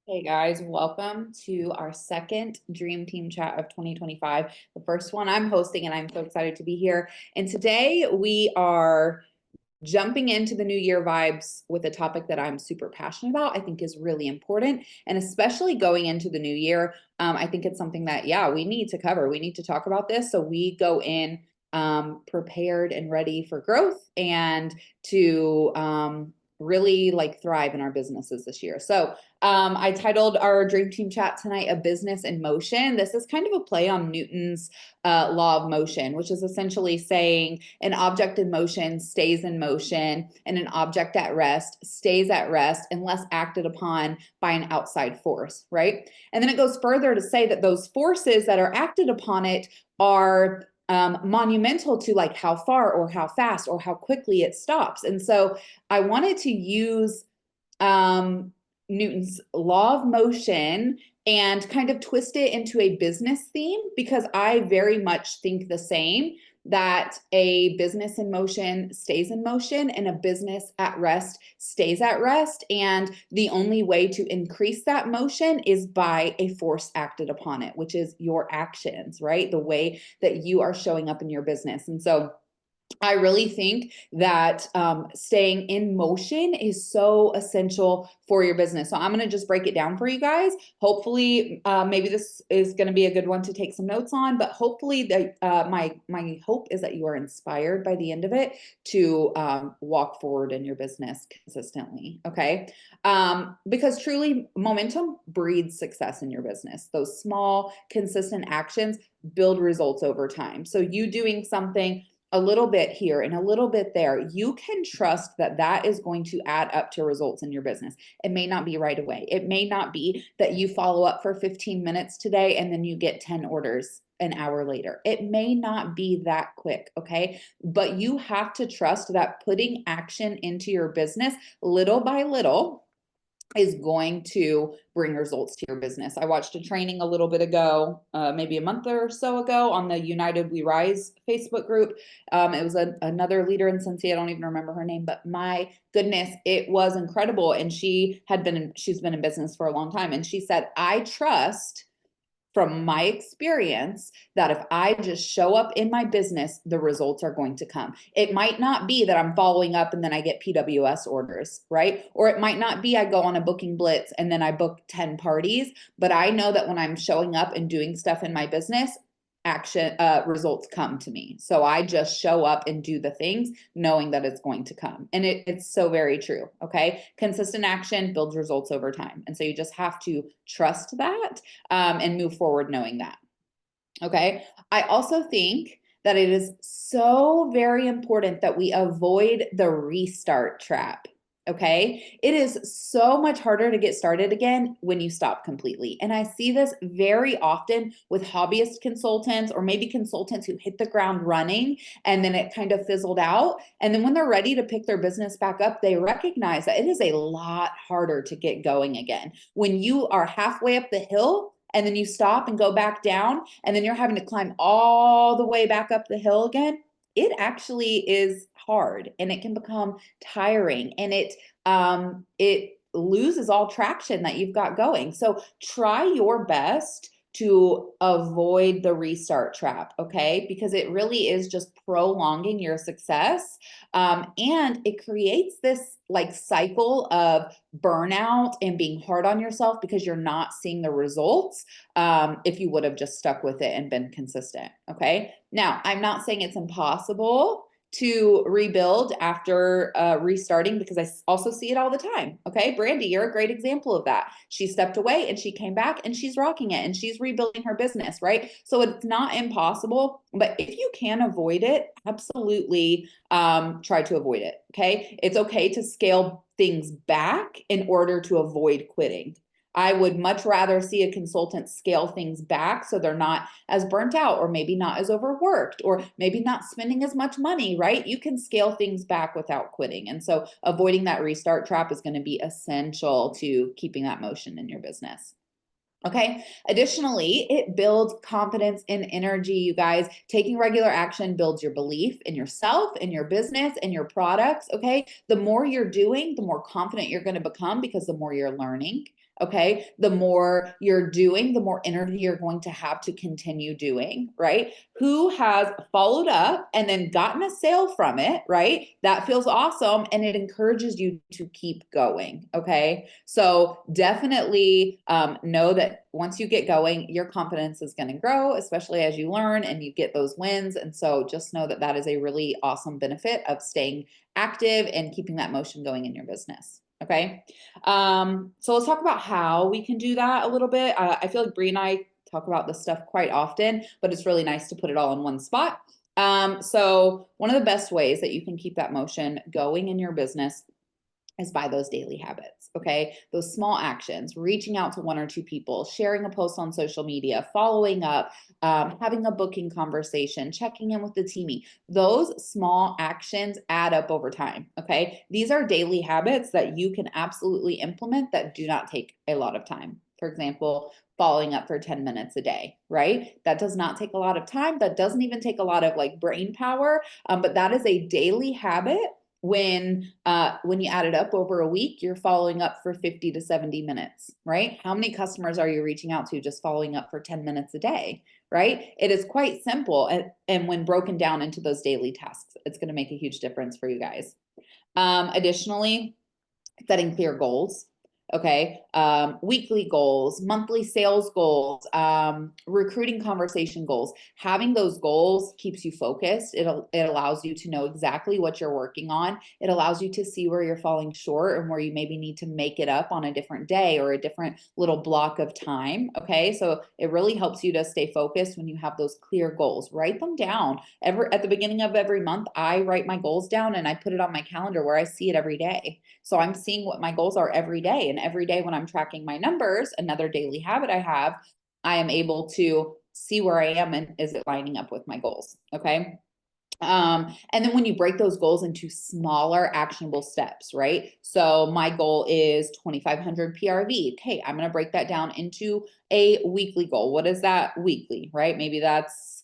Hey guys, welcome to our second Dream Team Chat of 2025. The first one I'm hosting, and I'm so excited to be here. And today we are jumping into the new year vibes with a topic that I'm super passionate about, I think is really important. And especially going into the new year, I think it's something that, yeah, we need to cover. We need to talk about this so we go in prepared and ready for growth and to really like thrive in our businesses this year. So I titled our Dream Team Chat tonight, A Business in Motion. This is kind of a play on Newton's law of motion, which is essentially saying an object in motion stays in motion and an object at rest stays at rest unless acted upon by an outside force, right? And then it goes further to say that those forces that are acted upon it are monumental to like how far or how fast or how quickly it stops. And so I wanted to use Newton's law of motion and kind of twist it into a business theme because I very much think the same, that a business in motion stays in motion and a business at rest stays at rest. And the only way to increase that motion is by a force acted upon it, which is your actions, right? The way that you are showing up in your business. And so I really think that staying in motion is so essential for your business. So I'm going to just break it down for you guys. Hopefully, maybe this is going to be a good one to take some notes on. But hopefully, my hope is that you are inspired by the end of it to walk forward in your business consistently. Okay, because truly, momentum breeds success in your business. Those small, consistent actions build results over time. So you doing something a little bit here and a little bit there, you can trust that that is going to add up to results in your business. It may not be right away. It may not be that you follow up for 15 minutes today and then you get 10 orders an hour later. It may not be that quick, okay? But you have to trust that putting action into your business little by little is going to bring results to your business. I watched a training a little bit ago, maybe a month or so ago, on the United We Rise Facebook group. It was another leader in Scentsy. I don't even remember her name, but my goodness, it was incredible. And she's been in business for a long time. And she said, I trust from my experience that if I just show up in my business, the results are going to come. It might not be that I'm following up and then I get PWS orders, right? Or it might not be I go on a booking blitz and then I book 10 parties, but I know that when I'm showing up and doing stuff in my business, action results come to me. So I just show up and do the things knowing that it's going to come. And it's so very true. Okay. Consistent action builds results over time. And so you just have to trust that and move forward knowing that. Okay. I also think that it is so very important that we avoid the restart trap. Okay. It is so much harder to get started again when you stop completely. And I see this very often with hobbyist consultants or maybe consultants who hit the ground running and then it kind of fizzled out. And then when they're ready to pick their business back up, they recognize that it is a lot harder to get going again. When you are halfway up the hill, and then you stop and go back down, and then you're having to climb all the way back up the hill again, it actually is hard and it can become tiring, and it loses all traction that you've got going. So try your best to avoid the restart trap, okay? Because it really is just prolonging your success. And it creates this like cycle of burnout and being hard on yourself because you're not seeing the results if you would have just stuck with it and been consistent, okay? Now, I'm not saying it's impossible to rebuild after restarting, because I also see it all the time. Okay, Brandy, you're a great example of that. She stepped away and she came back and she's rocking it and she's rebuilding her business, right? So it's not impossible, but if you can avoid it, absolutely try to avoid it. Okay, it's okay to scale things back in order to avoid quitting. I would much rather see a consultant scale things back so they're not as burnt out, or maybe not as overworked, or maybe not spending as much money, right? You can scale things back without quitting. And so avoiding that restart trap is going to be essential to keeping that motion in your business. Okay. Additionally, it builds confidence and energy, you guys. Taking regular action builds your belief in yourself, in your business, in your products. Okay. The more you're doing, the more confident you're going to become because the more you're learning. Okay. The more you're doing, the more energy you're going to have to continue doing, right? Who has followed up and then gotten a sale from it, right? That feels awesome. And it encourages you to keep going. Okay. So definitely know that once you get going, your confidence is going to grow, especially as you learn and you get those wins. And so just know that that is a really awesome benefit of staying active and keeping that motion going in your business. Okay. So let's talk about how we can do that a little bit. I feel like Bree and I talk about this stuff quite often, but it's really nice to put it all in one spot. So one of the best ways that you can keep that motion going in your business is by those daily habits, okay? Those small actions, reaching out to one or two people, sharing a post on social media, following up, having a booking conversation, checking in with the teamie. Those small actions add up over time, okay? These are daily habits that you can absolutely implement that do not take a lot of time. For example, following up for 10 minutes a day, right? That does not take a lot of time. That doesn't even take a lot of like brain power, but that is a daily habit. When you add it up over a week, you're following up for 50 to 70 minutes, right? How many customers are you reaching out to just following up for 10 minutes a day, right? It is quite simple. And when broken down into those daily tasks, it's going to make a huge difference for you guys. Additionally, setting clear goals. Okay. Weekly goals, monthly sales goals, recruiting conversation goals. Having those goals keeps you focused. It allows you to know exactly what you're working on. It allows you to see where you're falling short and where you maybe need to make it up on a different day or a different little block of time. Okay. So it really helps you to stay focused when you have those clear goals. Write them down. At the beginning of every month, I write my goals down and I put it on my calendar where I see it every day. So I'm seeing what my goals are every day. And every day when I'm tracking my numbers, another daily habit I have, I am able to see where I am and is it lining up with my goals. Okay. And then when you break those goals into smaller actionable steps, right? So my goal is 2,500 PRV. Okay, I'm going to break that down into a weekly goal. What is that weekly, right? Maybe that's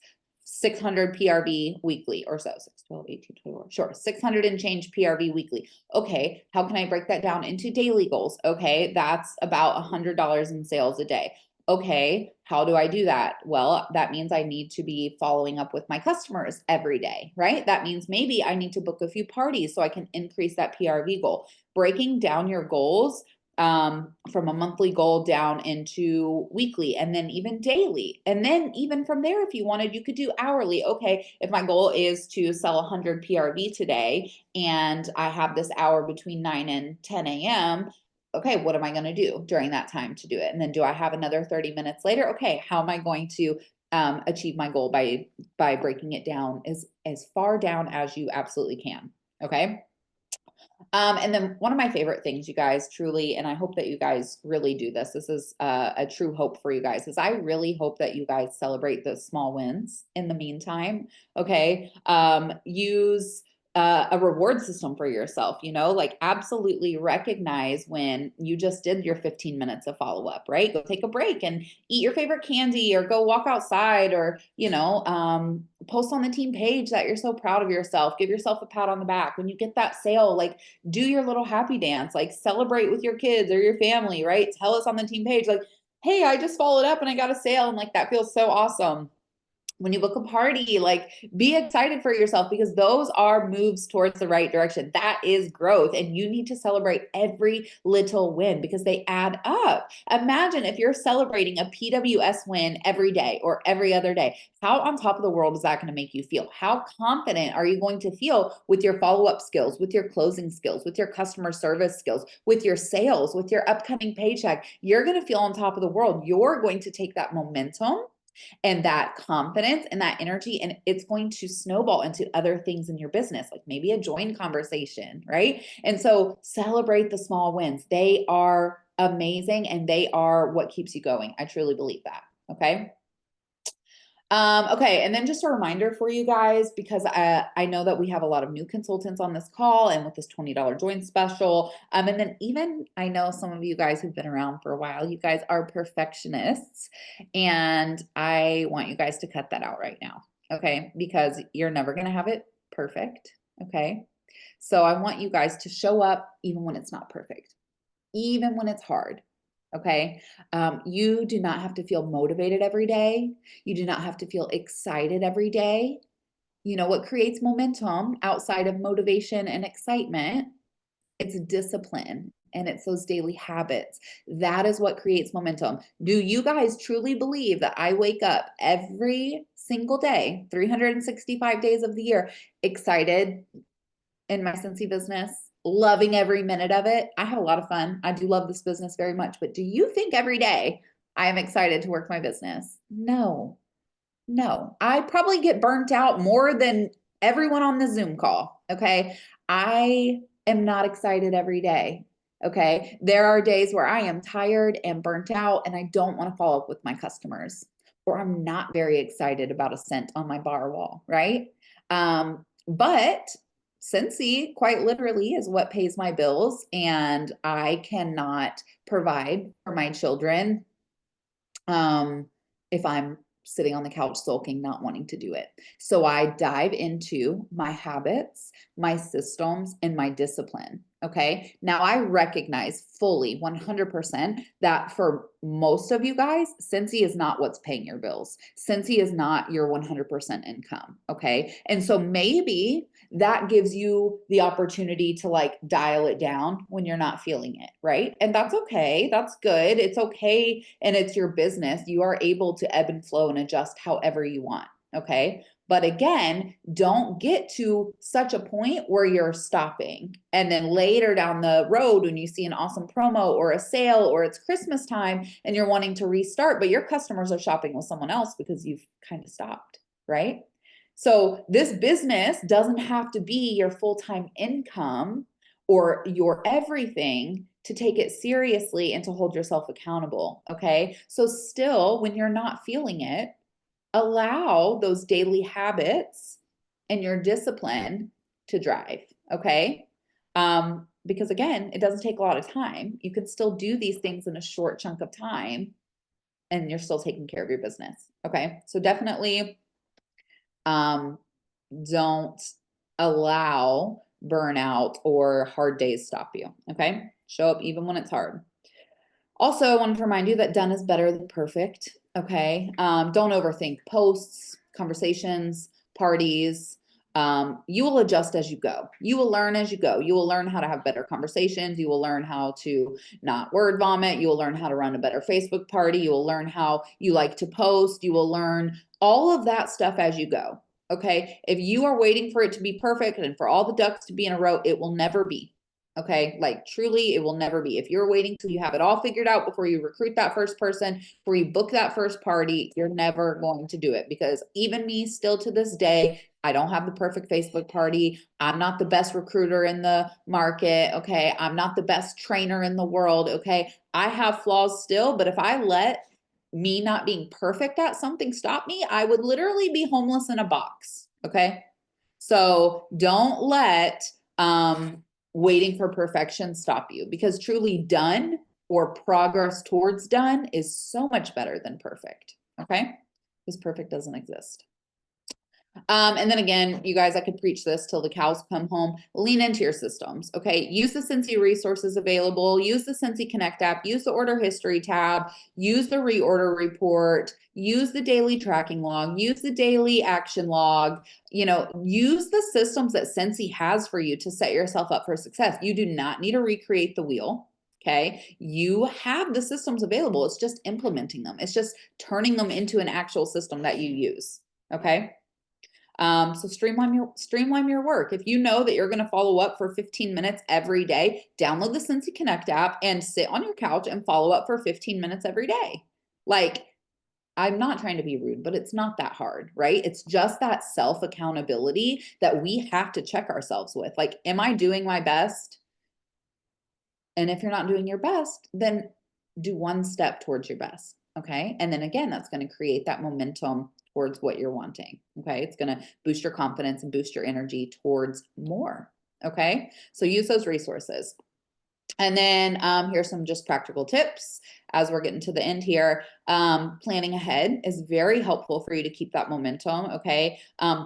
600 PRV weekly or so. 6, 12, 18, 24. Sure. 600 and change PRV weekly. Okay. How can I break that down into daily goals? Okay. That's about $100 in sales a day. Okay, how do I do that? Well, that means I need to be following up with my customers every day, right? That means maybe I need to book a few parties so I can increase that PRV goal. Breaking down your goals from a monthly goal down into weekly and then even daily. And then even from there, if you wanted, you could do hourly. Okay, if my goal is to sell 100 PRV today and I have this hour between 9 and 10 a.m., okay, what am I going to do during that time to do it? And then do I have another 30 minutes later? Okay, how am I going to achieve my goal by breaking it down as far down as you absolutely can? Okay. And then one of my favorite things, you guys, truly, and I hope that you guys really do this. This is a true hope for you guys. Is I really hope that you guys celebrate the small wins in the meantime. Okay, use a reward system for yourself, like absolutely recognize when you just did your 15 minutes of follow-up, right? Go take a break and eat your favorite candy or go walk outside or, post on the team page that you're so proud of yourself. Give yourself a pat on the back. When you get that sale, like do your little happy dance, like celebrate with your kids or your family, right? Tell us on the team page, like, hey, I just followed up and I got a sale. And like, that feels so awesome. When you book a party, like be excited for yourself because those are moves towards the right direction. That is growth. And you need to celebrate every little win because they add up. Imagine if you're celebrating a PWS win every day or every other day. How on top of the world is that going to make you feel? How confident are you going to feel with your follow-up skills, with your closing skills, with your customer service skills, with your sales, with your upcoming paycheck? You're going to feel on top of the world. You're going to take that momentum and that confidence and that energy, and it's going to snowball into other things in your business, like maybe a join conversation, right? And so celebrate the small wins. They are amazing and they are what keeps you going. I truly believe that. Okay. Okay, and then just a reminder for you guys, because I know that we have a lot of new consultants on this call and with this $20 join special. And then even I know some of you guys who've been around for a while, you guys are perfectionists, and I want you guys to cut that out right now, okay? Because you're never gonna have it perfect, okay? So I want you guys to show up even when it's not perfect, even when it's hard. Okay. You do not have to feel motivated every day. You do not have to feel excited every day. You know what creates momentum outside of motivation and excitement? It's discipline and it's those daily habits. That is what creates momentum. Do you guys truly believe that I wake up every single day, 365 days of the year, excited in my Scentsy business, loving every minute of it? I have a lot of fun. I do love this business very much, but do you think every day I am excited to work my business? No, no. I probably get burnt out more than everyone on the Zoom call. Okay. I am not excited every day. Okay. There are days where I am tired and burnt out and I don't want to follow up with my customers, or I'm not very excited about a scent on my bar wall. Right. But Scentsy quite literally is what pays my bills, and I cannot provide for my children if I'm sitting on the couch sulking, not wanting to do it. So I dive into my habits, my systems, and my discipline. Okay. Now I recognize fully 100% that for most of you guys, Scentsy is not what's paying your bills. Scentsy is not your 100% income. Okay. And so maybe that gives you the opportunity to like dial it down when you're not feeling it, right? And that's okay. That's good. It's okay. And it's your business. You are able to ebb and flow and adjust however you want. Okay. But again, don't get to such a point where you're stopping. And then later down the road, when you see an awesome promo or a sale or it's Christmas time and you're wanting to restart, but your customers are shopping with someone else because you've kind of stopped, right? So this business doesn't have to be your full-time income or your everything to take it seriously and to hold yourself accountable. Okay. So still, when you're not feeling it, allow those daily habits and your discipline to drive. Okay. Because again, it doesn't take a lot of time. You can still do these things in a short chunk of time and you're still taking care of your business. Okay. So definitely don't allow burnout or hard days stop you. Okay. Show up even when it's hard. Also, I wanted to remind you that done is better than perfect. Okay. Don't overthink posts, conversations, parties. You will adjust as you go. You will learn as you go. You will learn how to have better conversations. You will learn how to not word vomit. You will learn how to run a better Facebook party. You will learn how you like to post. You will learn all of that stuff as you go. Okay. If you are waiting for it to be perfect and for all the ducks to be in a row, it will never be. Okay. Like truly, it will never be. If you're waiting till you have it all figured out before you recruit that first person, before you book that first party, you're never going to do it, because even me still to this day, I don't have the perfect Facebook party. I'm not the best recruiter in the market. Okay. I'm not the best trainer in the world. Okay. I have flaws still, but if I let me not being perfect at something stop me, I would literally be homeless in a box. Okay. So don't let waiting for perfection stop you, because truly done or progress towards done is so much better than perfect. Okay. Because perfect doesn't exist. And then again, you guys, I could preach this till the cows come home. Lean into your systems. Okay. Use the Scentsy resources available. Use the Scentsy Connect app. Use the order history tab. Use the reorder report. Use the daily tracking log. Use the daily action log. You know, use the systems that Scentsy has for you to set yourself up for success. You do not need to recreate the wheel. Okay. You have the systems available. It's just implementing them. It's just turning them into an actual system that you use. Okay. So streamline your work. If you know that you're going to follow up for 15 minutes every day, download the Scentsy Connect app and sit on your couch and follow up for 15 minutes every day. Like, I'm not trying to be rude, but it's not that hard, right? It's just that self accountability that we have to check ourselves with. Like, am I doing my best? And if you're not doing your best, then do one step towards your best. Okay. And then again, that's going to create that momentum towards what you're wanting. Okay. It's going to boost your confidence and boost your energy towards more. Okay. So use those resources. And then here's some just practical tips as we're getting to the end here. Planning ahead is very helpful for you to keep that momentum, okay?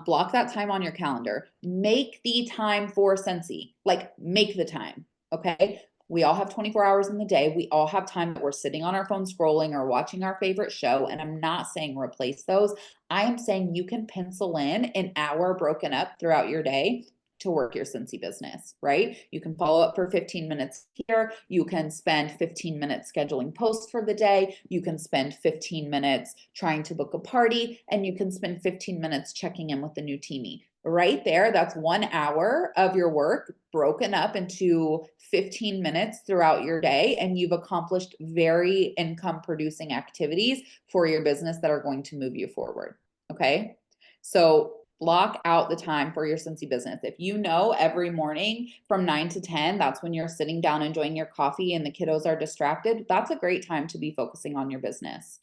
Block that time on your calendar. Make the time for Scentsy. Like, make the time, okay? We all have 24 hours in the day. We all have time that we're sitting on our phone scrolling or watching our favorite show. And I'm not saying replace those. I am saying you can pencil in an hour broken up throughout your day to work your Scentsy business, right? You can follow up for 15 minutes here. You can spend 15 minutes scheduling posts for the day. You can spend 15 minutes trying to book a party, and you can spend 15 minutes checking in with the new teamie. Right there, that's 1 hour of your work broken up into 15 minutes throughout your day, and you've accomplished very income producing activities for your business that are going to move you forward, okay? So block out the time for your Scentsy business. If you know every morning from 9 to 10, that's when you're sitting down enjoying your coffee and the kiddos are distracted, that's a great time to be focusing on your business.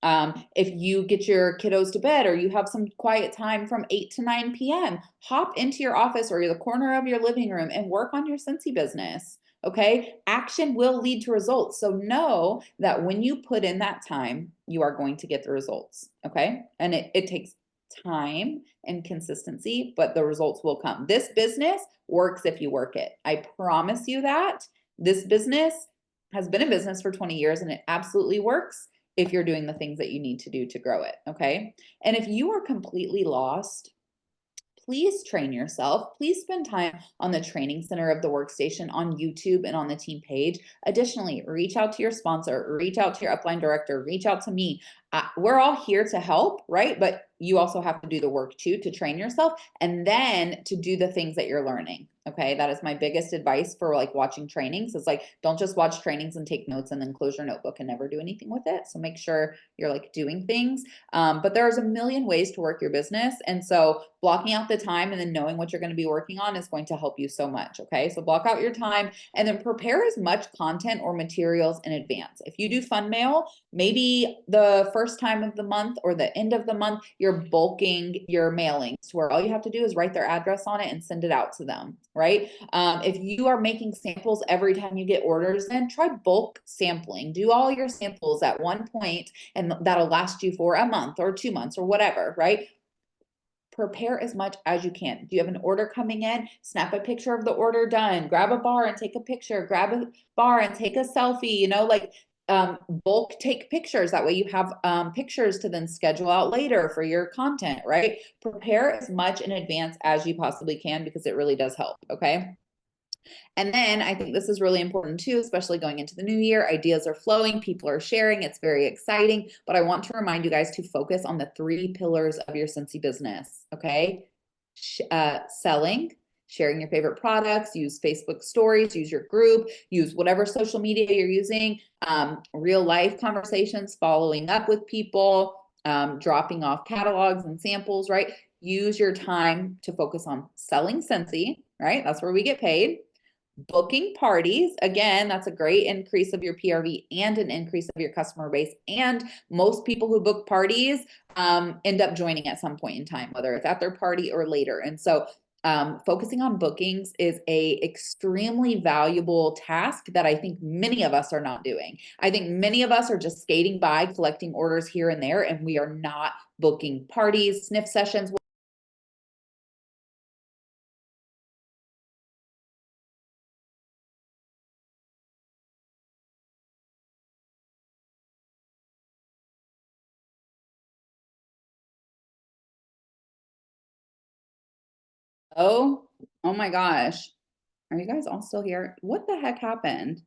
If you get your kiddos to bed or you have some quiet time from 8 to 9 p.m., hop into your office or the corner of your living room and work on your Scentsy business. Okay. Action will lead to results. So know that when you put in that time, you are going to get the results. Okay. And it takes time and consistency, but the results will come. This business works if you work it. I promise you that. This business has been a business for 20 years and it absolutely works if you're doing the things that you need to do to grow it. Okay. And if you are completely lost, please train yourself. Please spend time on the training center of the workstation on YouTube and on the team page. Additionally, reach out to your sponsor, reach out to your upline director, reach out to me. We're all here to help, right? But you also have to do the work too, to train yourself and then to do the things that you're learning. Okay. That is my biggest advice for like watching trainings. It's like, don't just watch trainings and take notes and then close your notebook and never do anything with it. So make sure you're like doing things. But there's a million ways to work your business. And so blocking out the time and then knowing what you're going to be working on is going to help you so much. Okay. So block out your time and then prepare as much content or materials in advance. If you do fun mail, maybe the first time of the month or the end of the month, you're bulking your mailings to where all you have to do is write their address on it and send it out to them, right? If you are making samples every time you get orders, then try bulk sampling. Do all your samples at one point, and that'll last you for a month or 2 months or whatever, right? Prepare as much as you can. Do you have an order coming in? Snap a picture of the order done. Grab a bar and take a picture. Grab a bar and take a selfie. Like bulk take pictures. That way you have pictures to then schedule out later for your content, right? Prepare as much in advance as you possibly can because it really does help, okay? And then I think this is really important too, especially going into the new year. Ideas are flowing, people are sharing, it's very exciting. But I want to remind you guys to focus on the 3 pillars of your Scentsy business, okay? Selling, sharing your favorite products, use Facebook stories, use your group, use whatever social media you're using, real life conversations, following up with people, dropping off catalogs and samples, right? Use your time to focus on selling Scentsy, right? That's where we get paid. Booking parties, again, that's a great increase of your PRV and an increase of your customer base. And most people who book parties end up joining at some point in time, whether it's at their party or later. And so focusing on bookings is a extremely valuable task that I think many of us are not doing. I think many of us are just skating by, collecting orders here and there, and we are not booking parties, sniff sessions. Oh my gosh. Are you guys all still here? What the heck happened?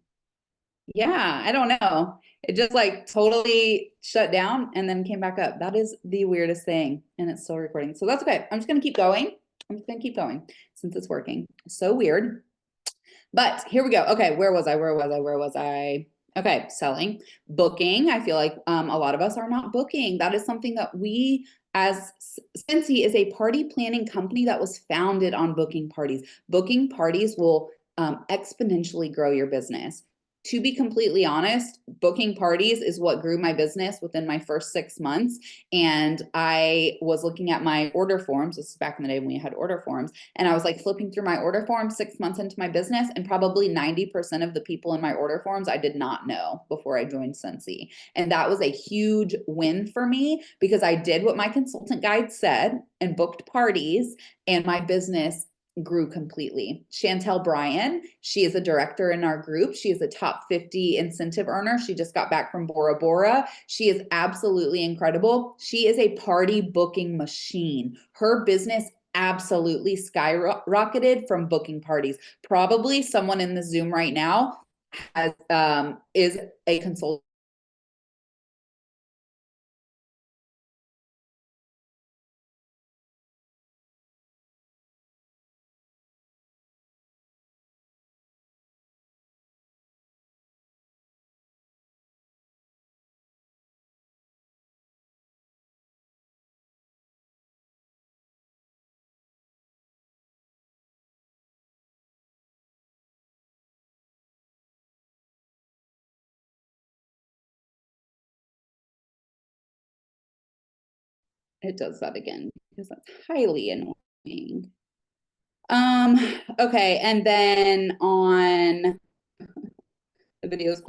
Yeah, I don't know. It just like totally shut down and then came back up. That is the weirdest thing. And it's still recording. So that's okay. I'm just going to keep going. I'm just going to keep going since it's working. So weird. But here we go. Okay, where was I? Okay, selling, booking. I feel like a lot of us are not booking. That is something that we, as Scentsy, is a party planning company that was founded on booking parties. Booking parties will exponentially grow your business. to be completely honest, booking parties is what grew my business within my first 6 months. And I was looking at my order forms. This is back in the day when we had order forms. And I was like flipping through my order forms 6 months into my business. And probably 90% of the people in my order forms I did not know before I joined Scentsy. And that was a huge win for me because I did what my consultant guide said and booked parties, and my business grew completely. Chantel Bryan, she is a director in our group. She is a top 50 incentive earner. She just got back from Bora Bora. She is absolutely incredible. She is a party booking machine. Her business absolutely skyrocketed from booking parties. Probably someone in the Zoom right now has is a consultant. It does that again because that's highly annoying. Okay, and then on the videos,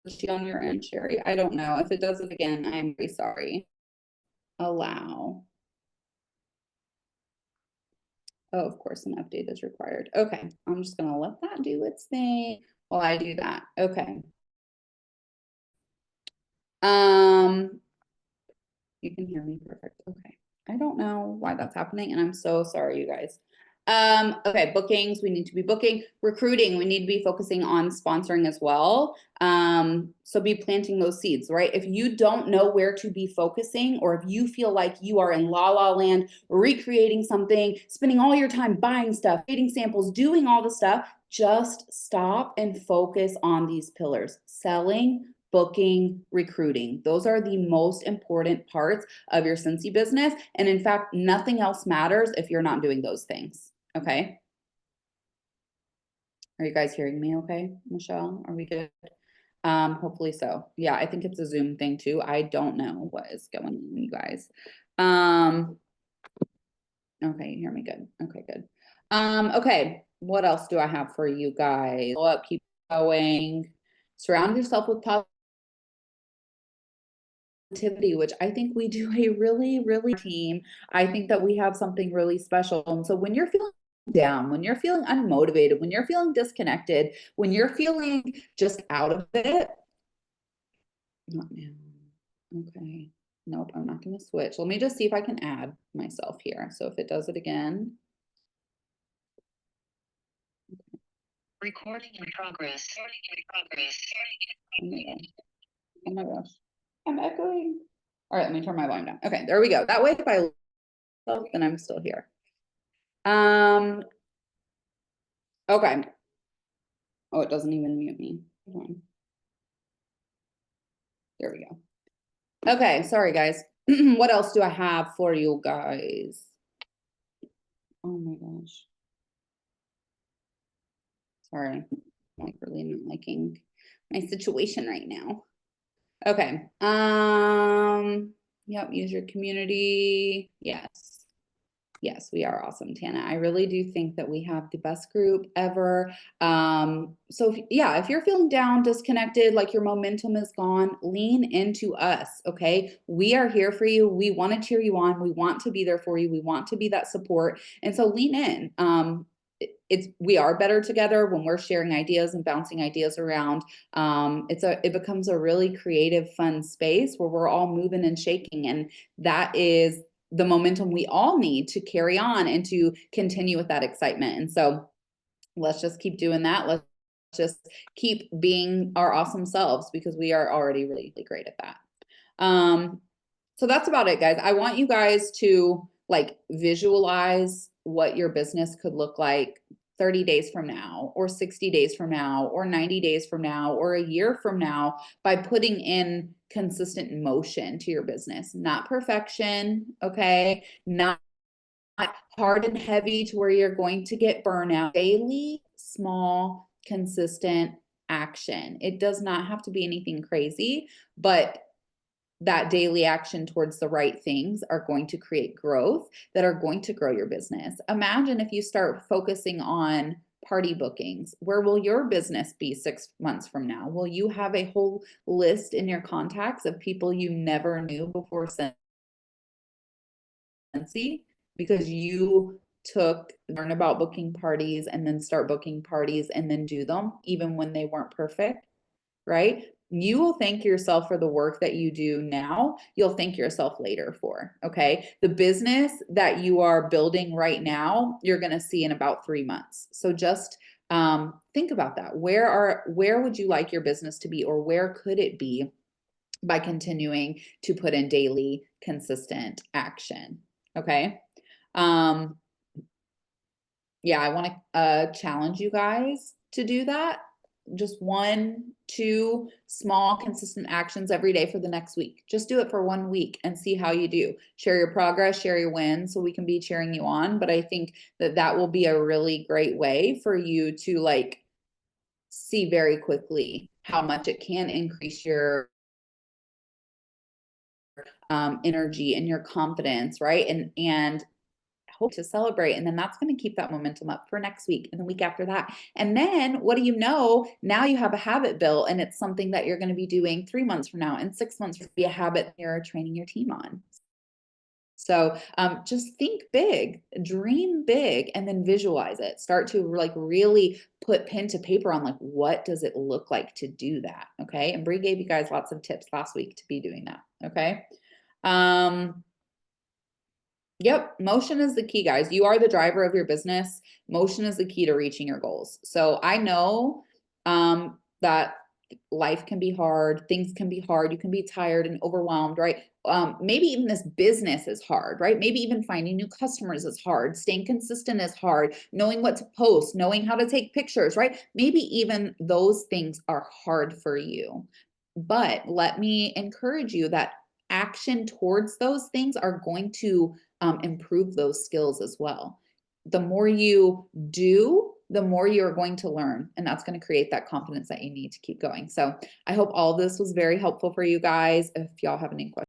is she on your end, Sherry? I don't know. If it does it again, I'm very sorry. Allow. Oh, of course, an update is required. Okay, I'm just gonna let that do its thing while I do that. Okay. Um, you can hear me perfect. Okay. I don't know why that's happening, and I'm so sorry, you guys. Okay, bookings, we need to be booking. Recruiting, we need to be focusing on sponsoring as well. So be planting those seeds, right? If you don't know where to be focusing, or if you feel like you are in la la land, recreating something, spending all your time buying stuff, creating samples, doing all the stuff, just stop and focus on these pillars: selling, booking, recruiting. Those are the most important parts of your Scentsy business. And in fact, nothing else matters if you're not doing those things. Okay. Are you guys hearing me okay, Michelle? Are we good? Hopefully so. Yeah, I think it's a Zoom thing too. I don't know what is going on, you guys. Okay, you hear me good. Okay, good. Okay, what else do I have for you guys? Keep going. Surround yourself with positivity, which I think we do a really team. I think that we have something really special. And so when you're feeling down, when you're feeling unmotivated, when you're feeling disconnected, when you're feeling just out of it, not now. Okay. Nope, I'm not going to switch. Let me just see if I can add myself here. So if it does it again. Recording in progress. Oh my gosh. Oh my gosh. I'm echoing. All right, let me turn my volume down. Okay, there we go. That way, if I look, then I'm still here. Okay. Oh, it doesn't even mute me. Hold on. There we go. Okay, sorry guys. What else do I have for you guys? Oh my gosh. Sorry. I'm like really not liking my situation right now. Okay. Yep, use your community. Yes. Yes, we are awesome, Tana. I really do think that we have the best group ever. So if you're feeling down, disconnected, like your momentum is gone, lean into us, okay? We are here for you. We want to cheer you on. We want to be there for you. We want to be that support. And so lean in. We are better together when we're sharing ideas and bouncing ideas around. It becomes a really creative, fun space where we're all moving and shaking, and that is the momentum we all need to carry on and to continue with that excitement. And so let's just keep doing that. Let's just keep being our awesome selves, because we are already really great at that. So that's about it, guys. I want you guys to like visualize what your business could look like 30 days from now, or 60 days from now, or 90 days from now, or a year from now, by putting in consistent motion to your business. Not perfection, okay? Not hard and heavy to where you're going to get burnout. Daily, small, consistent action. It does not have to be anything crazy, but that daily action towards the right things are going to create growth that are going to grow your business. Imagine if you start focusing on party bookings. Where will your business be 6 months from now? Will you have a whole list in your contacts of people you never knew before Scentsy because you learn about booking parties and then start booking parties and then do them even when they weren't perfect, right? You will thank yourself for the work that you do now. You'll thank yourself later for, okay? The business that you are building right now, you're going to see in about 3 months. So just think about that. Where would you like your business to be, or where could it be by continuing to put in daily, consistent action? Okay. Yeah, I want to challenge you guys to do that. Just 1, 2 small, consistent actions every day for the next week. Just do it for 1 week and see how you do. Share your progress, share your wins, so we can be cheering you on. But I think that that will be a really great way for you to like see very quickly how much it can increase your energy and your confidence, right? And hope to celebrate. And then that's going to keep that momentum up for next week and the week after that. And then what do you know? Now you have a habit built, and it's something that you're going to be doing 3 months from now and 6 months, be a habit you're training your team on. So just think big, dream big, and then visualize it. Start to like really put pen to paper on like, what does it look like to do that? Okay. And Bree gave you guys lots of tips last week to be doing that. Okay. Yep, motion is the key, guys. You are the driver of your business. Motion is the key to reaching your goals. So I know that life can be hard, things can be hard, you can be tired and overwhelmed, right? Maybe even this business is hard, right? Maybe even finding new customers is hard, staying consistent is hard, knowing what to post, knowing how to take pictures, right? Maybe even those things are hard for you. But let me encourage you that action towards those things are going to improve those skills as well. The more you do, the more you're going to learn, and that's going to create that confidence that you need to keep going. So I hope all of this was very helpful for you guys. If y'all have any questions.